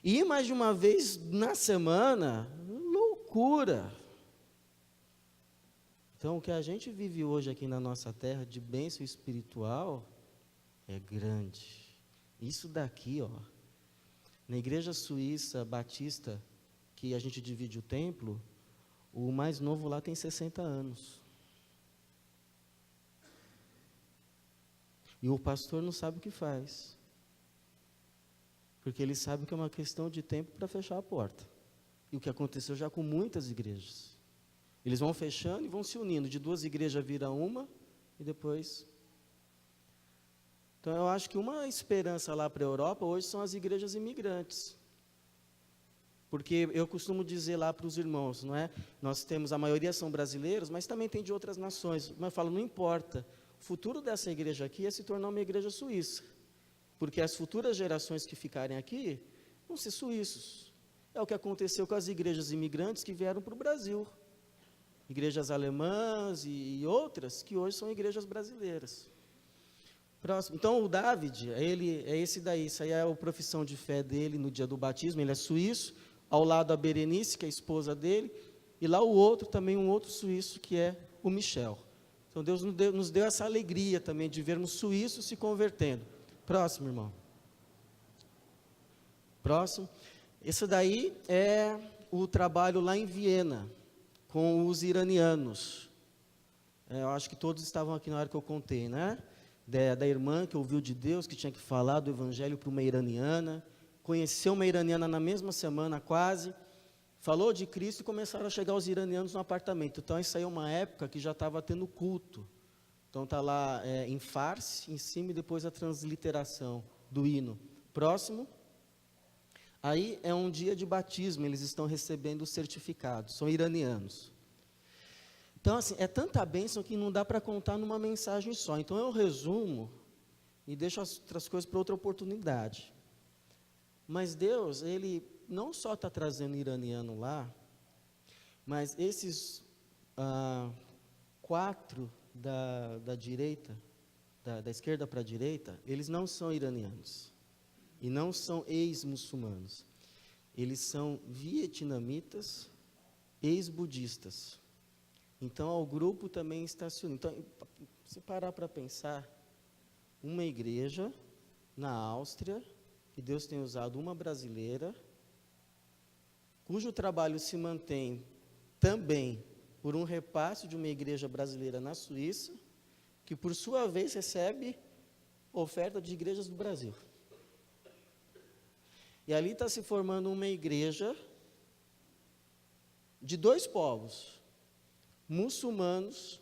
Speaker 1: Ir mais de uma vez na semana, loucura. Então, o que a gente vive hoje aqui na nossa terra de bênção espiritual é grande. Isso daqui, ó, Na igreja suíça batista, que a gente divide o templo, o mais novo lá tem 60 anos. E o pastor não sabe o que faz. Porque ele sabe que é uma questão de tempo para fechar a porta. E o que aconteceu já com muitas igrejas. Eles vão fechando e vão se unindo. De 2 igrejas vira uma e depois... Então eu acho que uma esperança lá para a Europa hoje são as igrejas imigrantes. Porque eu costumo dizer lá para os irmãos, não é? Nós temos, a maioria são brasileiros, mas também tem de outras nações. Mas eu falo, não importa. O futuro dessa igreja aqui é se tornar uma igreja suíça. Porque as futuras gerações que ficarem aqui vão ser suíços. É o que aconteceu com as igrejas imigrantes que vieram para o Brasil. Igrejas alemãs e outras que hoje são igrejas brasileiras. Próximo. Então, o David, ele é esse daí. Isso aí é a profissão de fé dele no dia do batismo. Ele é suíço. Ao lado a Berenice, que é a esposa dele. E lá o outro, também um outro suíço, que é o Michel. Então, Deus nos deu essa alegria também de vermos suíços se convertendo. Próximo, irmão. Próximo. Esse daí é o trabalho lá em Viena, com os iranianos. Eu acho que todos estavam aqui na hora que eu contei, né? Da irmã que ouviu de Deus, que tinha que falar do evangelho para uma iraniana. Conheceu uma iraniana na mesma semana, quase. Falou de Cristo e começaram a chegar os iranianos no apartamento. Então, isso aí é uma época que já estava tendo culto. Então, está lá em farsi, em cima, e depois a transliteração do hino. Próximo. Aí é um dia de batismo, eles estão recebendo o certificado, são iranianos. Então, assim, é tanta bênção que não dá para contar numa mensagem só. Então, eu resumo e deixo as outras coisas para outra oportunidade. Mas Deus, Ele não só está trazendo iraniano lá, mas esses 4 da direita, da esquerda para a direita, eles não são iranianos. E não são ex-muçulmanos. Eles são vietnamitas, ex-budistas. Então, o grupo também está se unindo. Então, se parar para pensar, uma igreja na Áustria, que Deus tem usado uma brasileira, cujo trabalho se mantém também por um repasse de uma igreja brasileira na Suíça, que por sua vez recebe oferta de igrejas do Brasil. E ali está se formando uma igreja de 2 povos, muçulmanos,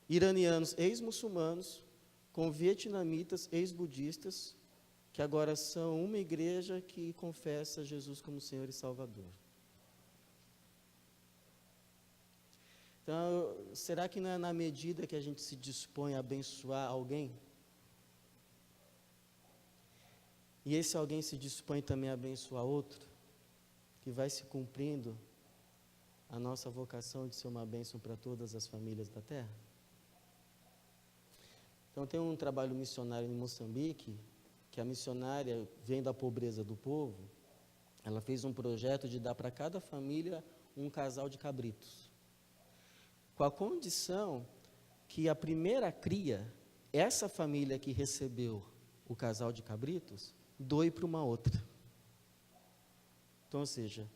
Speaker 1: iranianos ex-muçulmanos, com vietnamitas ex-budistas, que agora são uma igreja que confessa Jesus como Senhor e Salvador. Então, será que não é na medida que a gente se dispõe a abençoar alguém? E esse alguém se dispõe também a abençoar outro, que vai se cumprindo a nossa vocação de ser uma bênção para todas as famílias da terra? Então, tem um trabalho missionário em Moçambique, que a missionária, vendo a pobreza do povo, ela fez um projeto de dar para cada família um casal de cabritos, com a condição que a primeira cria, essa família que recebeu o casal de cabritos, doe para uma outra. Então, ou seja,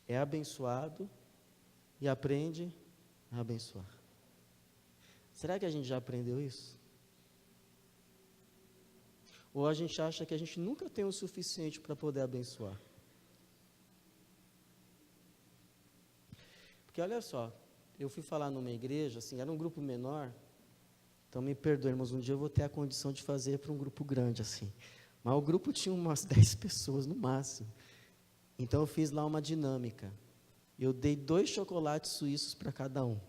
Speaker 1: é abençoado e aprende a abençoar. Será que a gente já aprendeu isso? Ou a gente acha que a gente nunca tem o suficiente para poder abençoar? Porque olha só, eu fui falar numa igreja, assim, era um grupo menor, então me perdoem, irmãos, um dia eu vou ter a condição de fazer para um grupo grande, assim. Mas o grupo tinha umas 10 pessoas no máximo. Então eu fiz lá uma dinâmica. Eu dei 2 chocolates suíços para cada um.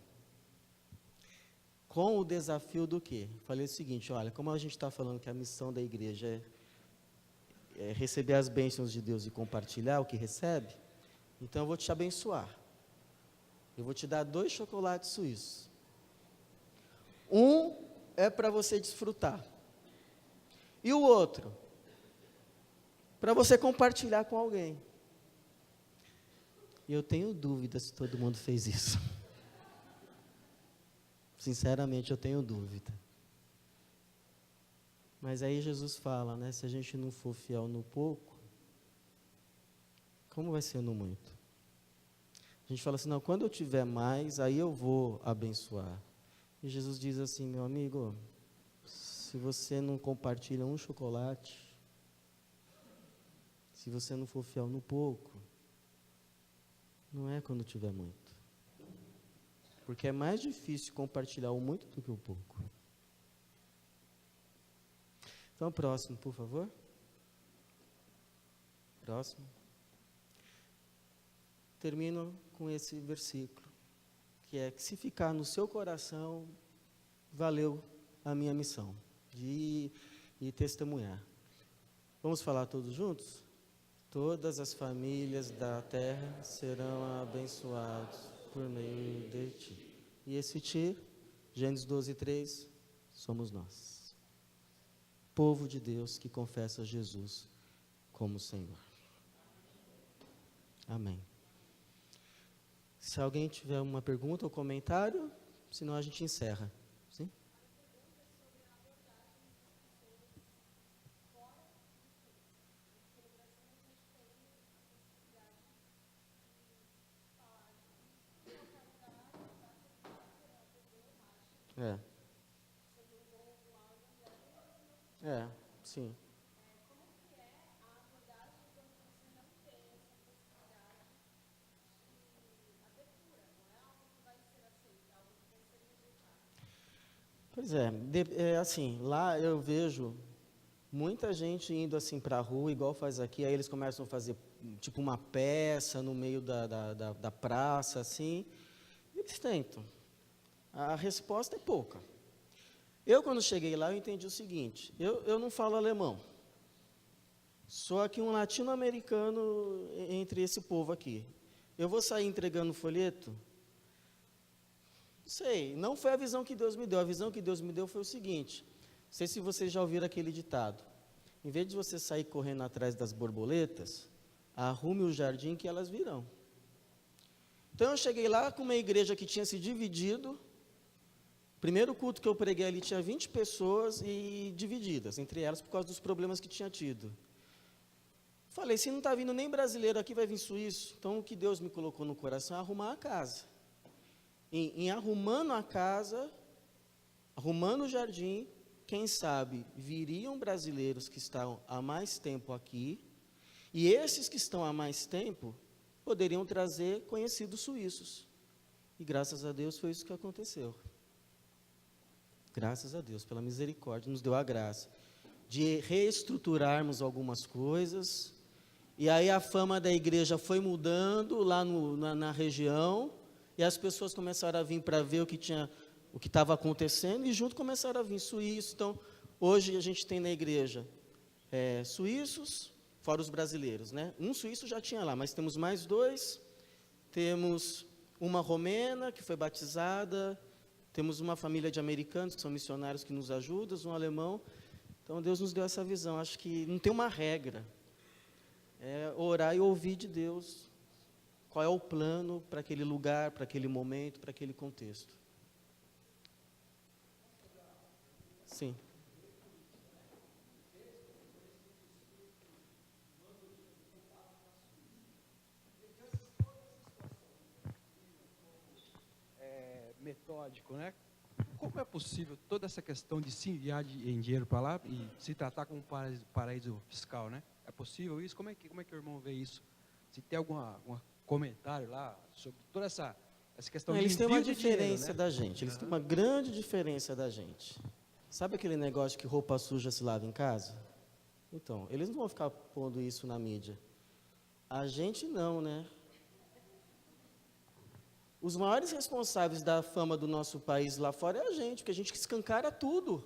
Speaker 1: Com o desafio do quê? Falei o seguinte, olha, como a gente está falando que a missão da igreja é receber as bênçãos de Deus e compartilhar o que recebe, então eu vou te abençoar. Eu vou te dar 2 chocolates suíços. Um é para você desfrutar. E o outro? Para você compartilhar com alguém. E eu tenho dúvida se todo mundo fez isso. Sinceramente, eu tenho dúvida. Mas aí Jesus fala, né? Se a gente não for fiel no pouco, Como vai ser no muito? A gente fala assim, não, quando eu tiver mais, aí eu vou abençoar. E Jesus diz assim, meu amigo, se você não compartilha um chocolate, se você não for fiel no pouco, não é quando tiver muito. Porque é mais difícil compartilhar o muito do que o pouco. Então, próximo, por favor. Próximo. Termino com esse versículo, que é que se ficar no seu coração, valeu a minha missão de ir e testemunhar. Vamos falar todos juntos? Todas as famílias da terra serão abençoadas por meio de ti. E esse ti, Gênesis 12:3, somos nós. Povo de Deus que confessa Jesus como Senhor. Amém. Se alguém tiver uma pergunta ou comentário, senão a gente encerra. Sim? Sim. Pois é, assim, lá eu vejo muita gente indo assim para a rua, igual faz aqui, aí eles começam a fazer tipo uma peça no meio da praça, assim, eles tentam. A resposta é pouca. Eu, quando cheguei lá, eu entendi o seguinte, eu não falo alemão, sou aqui um latino-americano entre esse povo aqui. Eu vou sair entregando folheto? Sei, não foi a visão que Deus me deu. A visão que Deus me deu foi o seguinte, não sei se vocês já ouviram aquele ditado, em vez de você sair correndo atrás das borboletas, arrume o jardim que elas virão. Então eu cheguei lá com uma igreja que tinha se dividido, primeiro culto que eu preguei ali tinha 20 pessoas e divididas, entre elas por causa dos problemas que tinha tido. Falei, se não está vindo nem brasileiro aqui, vai vir suíço. Então o que Deus me colocou no coração é arrumar a casa. Em arrumando a casa, arrumando o jardim, quem sabe viriam brasileiros que estão há mais tempo aqui, e esses que estão há mais tempo poderiam trazer conhecidos suíços. E graças a Deus foi isso que aconteceu. Graças a Deus, pela misericórdia, nos deu a graça de reestruturarmos algumas coisas, e aí a fama da igreja foi mudando lá na região, e as pessoas começaram a vir para ver o que estava acontecendo, e junto começaram a vir suíços. Então, hoje a gente tem na igreja suíços, fora os brasileiros, né? Um suíço já tinha lá, mas temos mais 2, temos uma romena que foi batizada, temos uma família de americanos que são missionários que nos ajudam, um alemão. Então, Deus nos deu essa visão. Acho que não tem uma regra, é orar e ouvir de Deus. Qual é o plano para aquele lugar, para aquele momento, para aquele contexto? Sim.
Speaker 2: Metódico, né? Como é possível toda essa questão de se enviar em dinheiro para lá e se tratar como paraíso fiscal, né? É possível isso? Como é que o irmão vê isso? Se tem algum comentário lá sobre toda essa questão de
Speaker 1: Eles têm uma
Speaker 2: envio de
Speaker 1: diferença
Speaker 2: dinheiro, né?
Speaker 1: da gente, eles têm uma grande diferença da gente. Sabe aquele negócio que roupa suja se lava em casa? Então, eles não vão ficar pondo isso na mídia. A gente não, né? Os maiores responsáveis da fama do nosso país lá fora é a gente, porque a gente escancara tudo.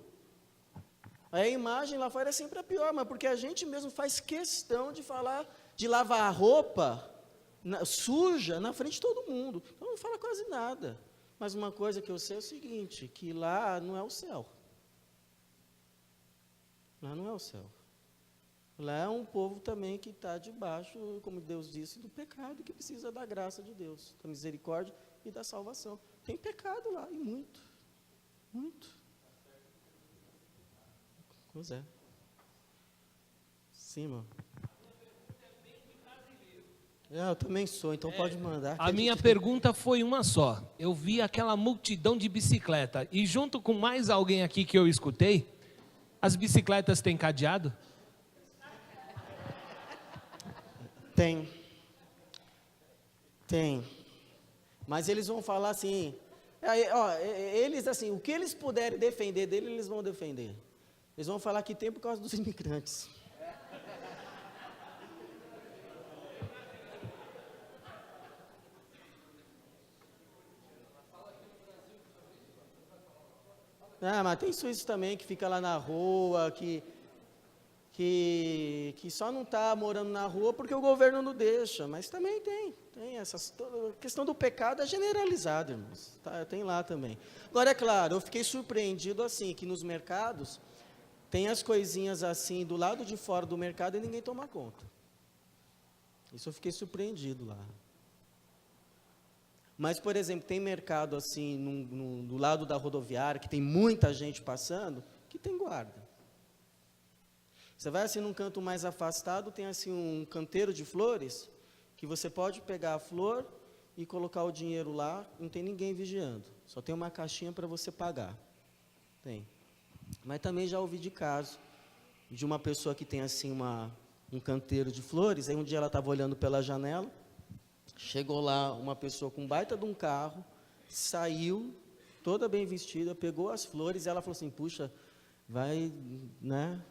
Speaker 1: A imagem lá fora é sempre a pior, mas porque a gente mesmo faz questão de falar, de lavar a roupa suja na frente de todo mundo. Então não fala quase nada. Mas uma coisa que eu sei é o seguinte, que lá não é o céu. Lá não é o céu. Lá é um povo também que está debaixo, como Deus disse, do pecado, que precisa da graça de Deus, da misericórdia e da salvação. Tem pecado lá, e muito. Muito. Pois é. Sim, mano. Eu também sou, então pode mandar.
Speaker 3: A minha pergunta foi uma só. Eu vi aquela multidão de bicicleta e junto com mais alguém aqui que eu escutei, as bicicletas têm cadeado?
Speaker 1: Tem. Tem. Mas eles vão falar assim, eles assim, o que eles puderem defender dele, eles vão defender. Eles vão falar que tem por causa dos imigrantes. Ah, mas tem suíço também que fica lá na rua, que só não está morando na rua porque o governo não deixa, mas também tem essas, a questão do pecado é generalizada, irmãos, tá, tem lá também. Agora, é claro, eu fiquei surpreendido assim, que nos mercados, tem as coisinhas assim, do lado de fora do mercado e ninguém toma conta. Isso eu fiquei surpreendido lá. Mas, por exemplo, tem mercado assim, do lado da rodoviária, que tem muita gente passando, que tem guarda. Você vai assim num canto mais afastado, tem assim um canteiro de flores, que você pode pegar a flor e colocar o dinheiro lá, não tem ninguém vigiando. Só tem uma caixinha para você pagar. Tem. Mas também já ouvi de caso de uma pessoa que tem assim um canteiro de flores, aí um dia ela estava olhando pela janela, chegou lá uma pessoa com baita de um carro, saiu, toda bem vestida, pegou as flores e ela falou assim, puxa, vai, né,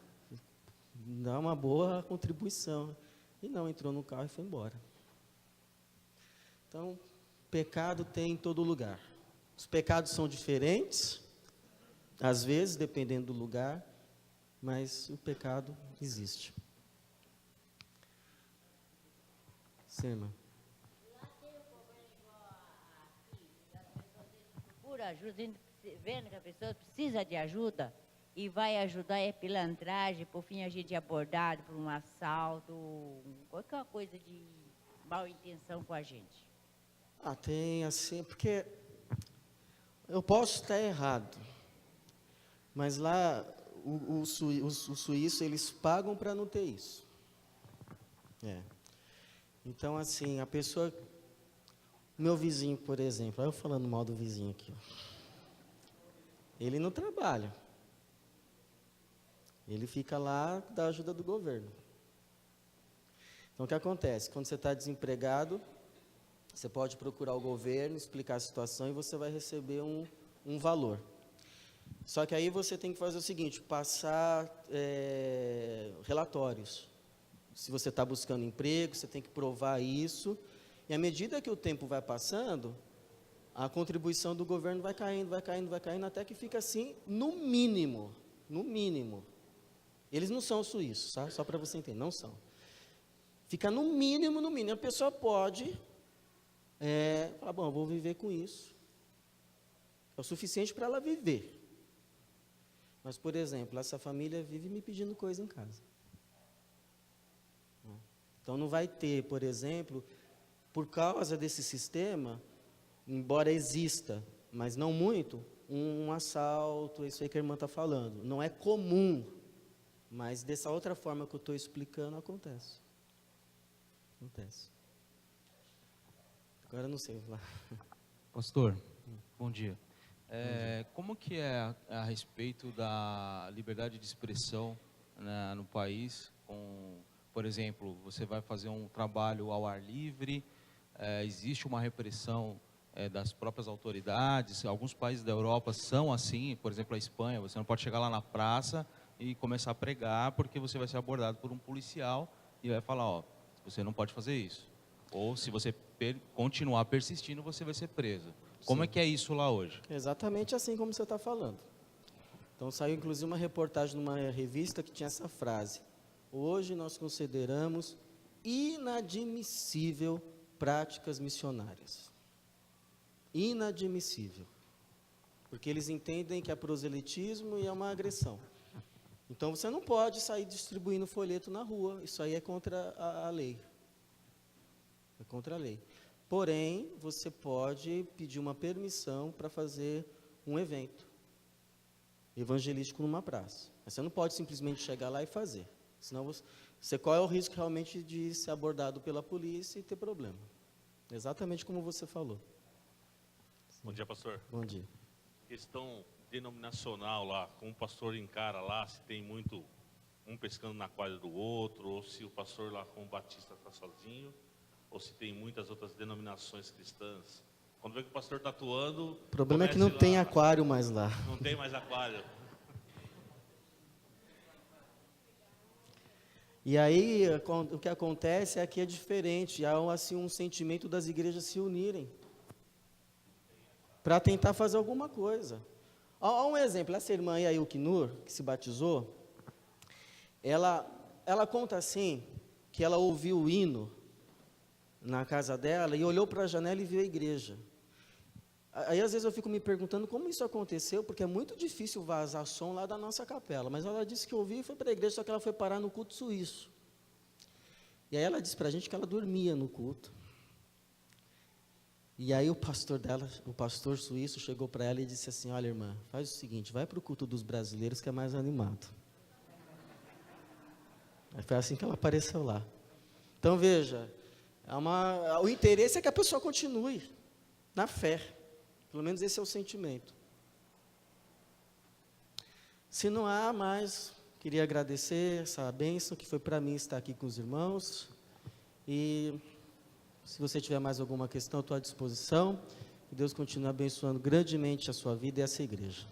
Speaker 1: dar uma boa contribuição. E não, entrou no carro e foi embora. Então, pecado tem em todo lugar. Os pecados são diferentes, às vezes, dependendo do lugar, mas o pecado existe. Sim, irmã.
Speaker 4: Por ajuda, a gente vendo que a pessoa precisa de ajuda e vai ajudar é pilantragem, por fim a gente é abordado por um assalto, qualquer coisa de mal intenção com a gente.
Speaker 1: Ah, tem assim, porque eu posso estar errado, mas lá os suíços, eles pagam para não ter isso. Então, assim, a pessoa... Meu vizinho, por exemplo, olha eu falando mal do vizinho aqui. Ele não trabalha. Ele fica lá da ajuda do governo. Então, o que acontece? Quando você está desempregado, você pode procurar o governo, explicar a situação e você vai receber um valor. Só que aí você tem que fazer o seguinte, passar relatórios. Se você está buscando emprego, você tem que provar isso. E à medida que o tempo vai passando, a contribuição do governo vai caindo, até que fica assim, no mínimo. Eles não são suíços, tá? Só para você entender, não são. Fica no mínimo. A pessoa pode falar, bom, eu vou viver com isso. É o suficiente para ela viver. Mas, por exemplo, essa família vive me pedindo coisa em casa. Então, não vai ter, por exemplo, por causa desse sistema, embora exista, mas não muito, um assalto, isso aí que a irmã está falando. Não é comum, mas dessa outra forma que eu estou explicando, acontece. Agora eu não sei lá.
Speaker 5: Pastor, bom dia. Como que é a respeito da liberdade de expressão, né, no país? Por exemplo, você vai fazer um trabalho ao ar livre, existe uma repressão das próprias autoridades. Alguns países da Europa são assim, por exemplo, a Espanha, você não pode chegar lá na praça e começar a pregar, porque você vai ser abordado por um policial e vai falar, ó, você não pode fazer isso. Ou se você continuar persistindo, você vai ser preso. Como
Speaker 1: Sim.
Speaker 5: é que é isso lá hoje?
Speaker 1: Exatamente assim como você está falando. Então, saiu inclusive uma reportagem numa revista que tinha essa frase. Hoje nós consideramos inadmissível práticas missionárias. Inadmissível. Porque eles entendem que é proselitismo e é uma agressão. Então, você não pode sair distribuindo folheto na rua. Isso aí é contra a lei. É contra a lei. Porém, você pode pedir uma permissão para fazer um evento evangelístico numa praça. Mas você não pode simplesmente chegar lá e fazer. Senão Você corre o risco realmente de ser abordado pela polícia e ter problema. Exatamente como você falou.
Speaker 6: Bom dia, pastor.
Speaker 1: Bom dia.
Speaker 6: Questão denominacional lá, como o pastor encara lá, se tem muito um pescando na quadra do outro, ou se o pastor lá como batista está sozinho, ou se tem muitas outras denominações cristãs. Quando vê que o pastor está atuando...
Speaker 1: O problema é que não tem aquário mais lá.
Speaker 6: Não tem mais aquário.
Speaker 1: E aí, o que acontece é que é diferente, há assim, um sentimento das igrejas se unirem para tentar fazer alguma coisa. Há um exemplo, essa irmã aí, a Ilknur, que se batizou, ela conta assim, que ela ouviu o hino na casa dela e olhou para a janela e viu a igreja. Aí, às vezes, eu fico me perguntando como isso aconteceu, porque é muito difícil vazar som lá da nossa capela. Mas ela disse que ouviu e foi para a igreja, só que ela foi parar no culto suíço. E aí ela disse para a gente que ela dormia no culto. E aí o pastor dela, o pastor suíço, chegou para ela e disse assim, olha, irmã, faz o seguinte, vai para o culto dos brasileiros que é mais animado. Aí foi assim que ela apareceu lá. Então, veja, o interesse é que a pessoa continue na fé. Pelo menos esse é o sentimento. Se não há mais, queria agradecer essa bênção que foi para mim estar aqui com os irmãos. E se você tiver mais alguma questão, eu estou à disposição. Que Deus continue abençoando grandemente a sua vida e essa igreja.